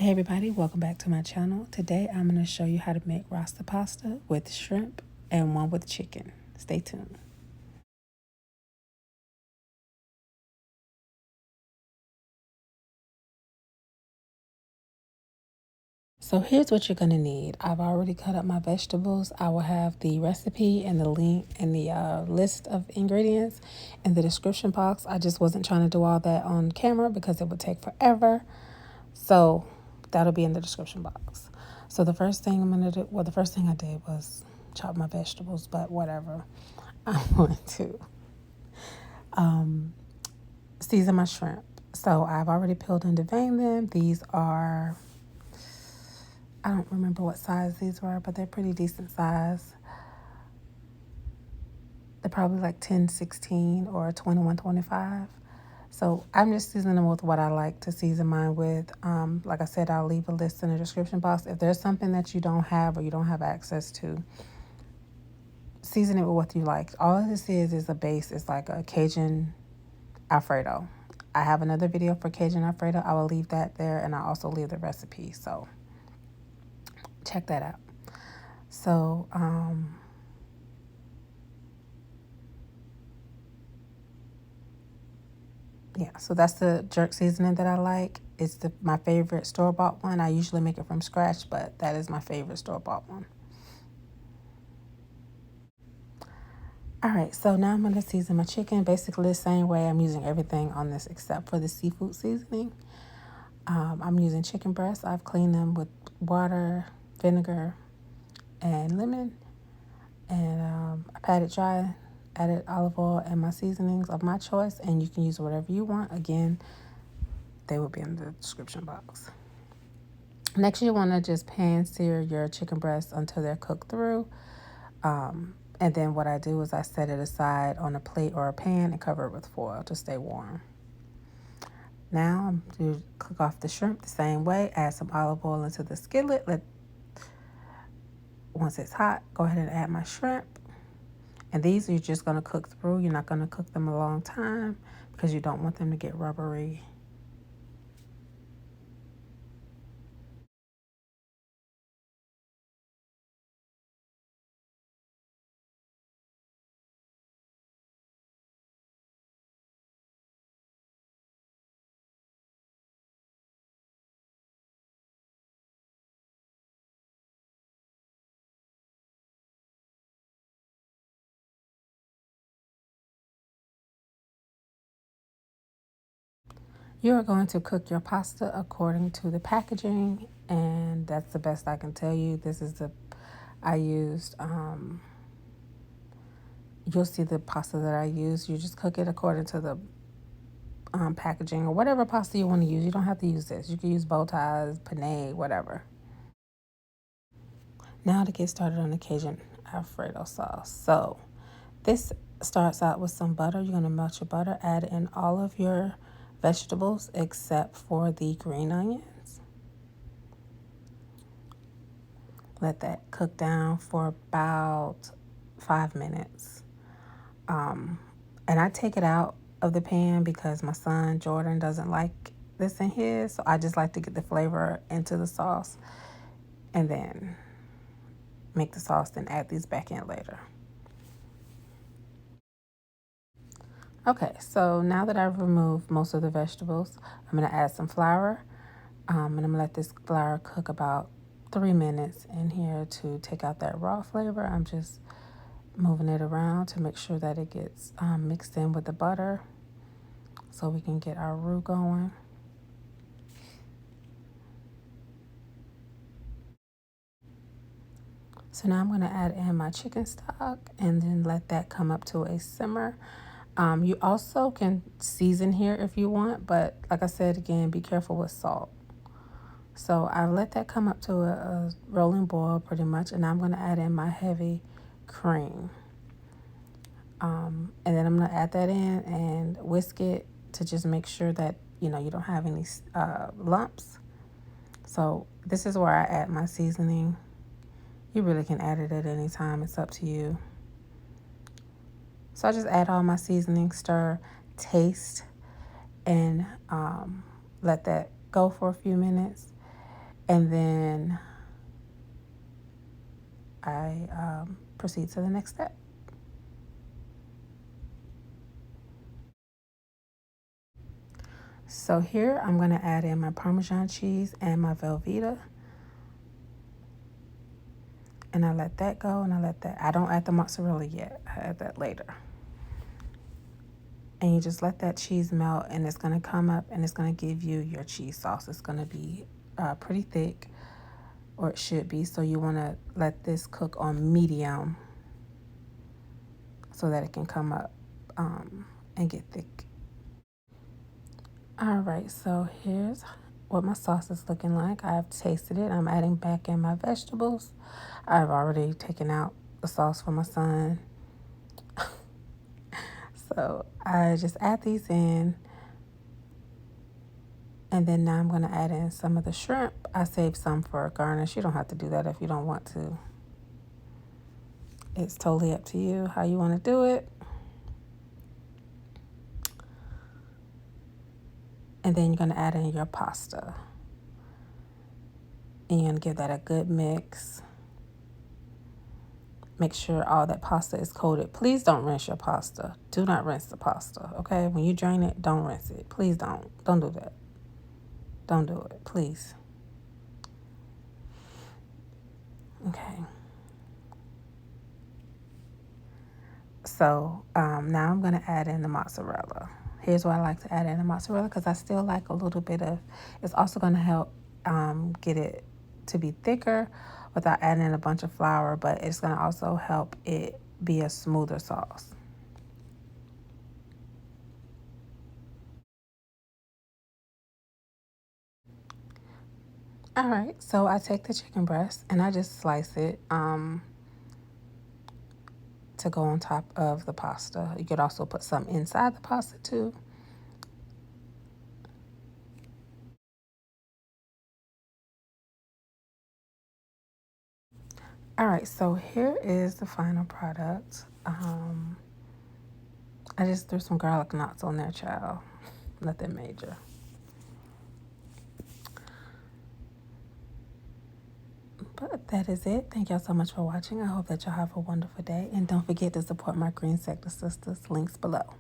Hey everybody, welcome back to my channel. Today I'm going to show you how to make Rasta pasta with shrimp and one with chicken. Stay tuned. So here's what you're going to need. I've already cut up my vegetables. I will have the recipe and the link and the list of ingredients in the description box. I just wasn't trying to do all that on camera because it would take forever. So that'll be in the description box. So the first thing I'm going to do, well, the first thing I did was chop my vegetables, but whatever. I'm going to season my shrimp. So I've already peeled and deveined them. These are, I don't remember what size these were, but they're pretty decent size. They're probably like 10, 16 or 21, 25. So I'm just seasoning them with what I like to season mine with. Like I said, I'll leave a list in the description box. If there's something that you don't have or you don't have access to, season it with what you like. All of this is a base. It's like a Cajun Alfredo. I have another video for Cajun Alfredo. I will leave that there, and I'll also leave the recipe. So check that out. So yeah, so that's the jerk seasoning that I like. It's my favorite store-bought one. I usually make it from scratch, but that is my favorite store-bought one. All right, so now I'm going to season my chicken basically the same way. I'm using everything on this except for the seafood seasoning. I'm using chicken breasts. I've cleaned them with water, vinegar, and lemon. And I pat it dry, added olive oil and my seasonings of my choice. And you can use whatever you want. Again, they will be in the description box. Next, you want to just pan sear your chicken breasts until they're cooked through. And then what I do is I set it aside on a plate or a pan and cover it with foil to stay warm. Now I'm going to cook off the shrimp the same way. Add some olive oil into the skillet. Once it's hot, go ahead and add my shrimp. And these you're just going to cook through. You're not going to cook them a long time because you don't want them to get rubbery. You are going to cook your pasta according to the packaging, and that's the best I can tell you. This is I used, you'll see the pasta that I use. You just cook it according to the packaging or whatever pasta you want to use. You don't have to use this. You can use bow ties, penne, whatever. Now to get started on the Cajun Alfredo sauce. So this starts out with some butter. You're going to melt your butter, add in all of your vegetables except for the green onions. Let that cook down for about 5 minutes. And I take it out of the pan because my son Jordan doesn't like this in his. So I just like to get the flavor into the sauce and then make the sauce, then add these back in later. Okay, so now that I've removed most of the vegetables, I'm going to add some flour. And I'm going to let this flour cook about 3 minutes in here to take out that raw flavor. I'm just moving it around to make sure that it gets mixed in with the butter so we can get our roux going. So now I'm going to add in my chicken stock and then let that come up to a simmer. You also can season here if you want, but like I said, again, be careful with salt. So I've let that come up to a rolling boil pretty much, and I'm going to add in my heavy cream. And then I'm going to add that in and whisk it to just make sure that, you don't have any lumps. So this is where I add my seasoning. You really can add it at any time. It's up to you. So I just add all my seasoning, stir, taste, and let that go for a few minutes. And then I proceed to the next step. So here I'm going to add in my Parmesan cheese and my Velveeta. And I let that go, and I don't add the mozzarella yet. I add that later. And you just let that cheese melt, and it's going to come up and it's going to give you your cheese sauce. It's going to be pretty thick, or it should be. So you want to let this cook on medium so that it can come up and get thick. All right, so here's what my sauce is looking like. I've tasted it. I'm adding back in my vegetables. I've already taken out the sauce for my son. So I just add these in. And then now I'm going to add in some of the shrimp. I saved some for a garnish. You don't have to do that if you don't want to. It's totally up to you how you want to do it. And then you're going to add in your pasta. And you're going to give that a good mix. Make sure all that pasta is coated. Please don't rinse your pasta. Do not rinse the pasta, okay? When you drain it, don't rinse it. Please don't. Don't do that. Don't do it, please. Okay. So now I'm going to add in the mozzarella. Here's why I like to add in the mozzarella, because I still like a little bit of, it's also going to help get it to be thicker without adding in a bunch of flour, but it's going to also help it be a smoother sauce. All right, so I take the chicken breast and I just slice it to go on top of the pasta. You could also put some inside the pasta too. All right, so here is the final product. I just threw some garlic knots on there, child. Nothing major. But that is it. Thank y'all so much for watching. I hope that y'all have a wonderful day. And don't forget to support my Green Sector Sisters. Links below.